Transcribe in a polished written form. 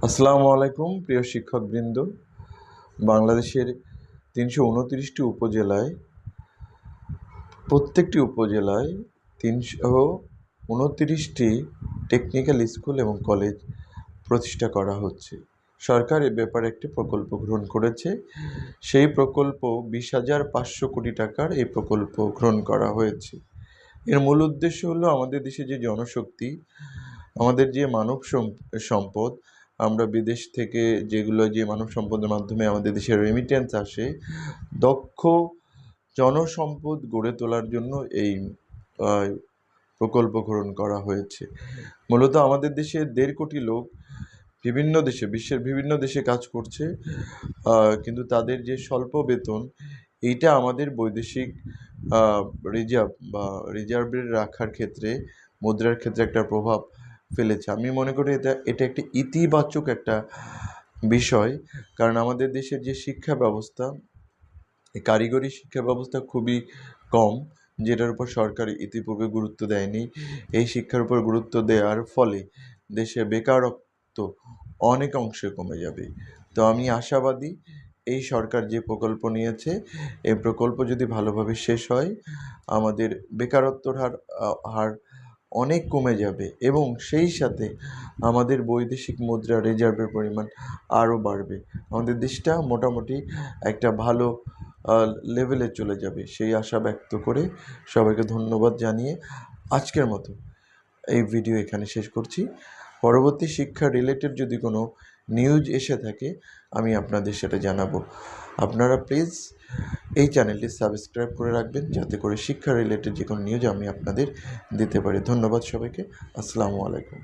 আসসালামু আলাইকুম প্রিয় শিক্ষকবৃন্দ। বাংলাদেশের ৩২৯টি উপজেলায় প্রত্যেকটি উপজেলায় ৩২৯টি টেকনিক্যাল স্কুল এবং কলেজ প্রতিষ্ঠা করা হচ্ছে। সরকার এ ব্যাপারে একটি প্রকল্প গ্রহণ করেছে। সেই প্রকল্প ২০,৫০০ কোটি টাকার এই প্রকল্প গ্রহণ করা হয়েছে। এর মূল উদ্দেশ্য হলো আমাদের দেশে যে জনশক্তি, আমাদের যে মানব সম্পদ, আমরা বিদেশ থেকে যে মানব সম্পদের মাধ্যমে আমাদের দেশে রেমিটেন্স আসে, দক্ষ জনসম্পদ গড়ে তোলার জন্য এই প্রকল্প গ্রহণ করা হয়েছে। মূলত আমাদের দেশে ১.৫ কোটি লোক বিশ্বের বিভিন্ন দেশে কাজ করছে, কিন্তু তাদের যে স্বল্প বেতন, এইটা আমাদের বৈদেশিক রিজার্ভের রাখার ক্ষেত্রে, মুদ্রার ক্ষেত্রে একটা প্রভাব ফেলেছে। আমি মনে করি এটা একটি ইতিবাচক একটা বিষয়, কারণ আমাদের দেশের যে শিক্ষা ব্যবস্থা, এই কারিগরি শিক্ষা ব্যবস্থা খুবই কম, যেটার উপর সরকার ইতিপূর্বে গুরুত্ব দেয়নি। এই শিক্ষার উপর গুরুত্ব দেওয়ার ফলে দেশে বেকারত্ব অনেক অংশে কমে যাবে। তো আমি আশাবাদী, এই সরকার যে প্রকল্প নিয়েছে, এই প্রকল্প যদি ভালোভাবে শেষ হয়, আমাদের বেকারত্বর হার অনেক কমে যাবে এবং সেই সাথে আমাদের বৈদেশিক মুদ্রা রিজার্ভের পরিমাণ আরও বাড়বে। আমাদের দেশটা মোটামুটি একটা ভালো লেভেলে চলে যাবে, সেই আশা ব্যক্ত করে সবাইকে ধন্যবাদ জানিয়ে আজকের মতো এই ভিডিও এখানে শেষ করছি। পরবর্তী শিক্ষা রিলেটেড যদি কোনো নিউজ এসে থাকে, আমি আপনাদের সেটা জানাবো। আপনারা প্লিজ এই চ্যানেলটি সাবস্ক্রাইব করে রাখবেন, যাতে করে শিক্ষা রিলেটেড যে কোনো নিউজ আমি আপনাদের দিতে পারি। ধন্যবাদ সবাইকে। আসসালামু আলাইকুম।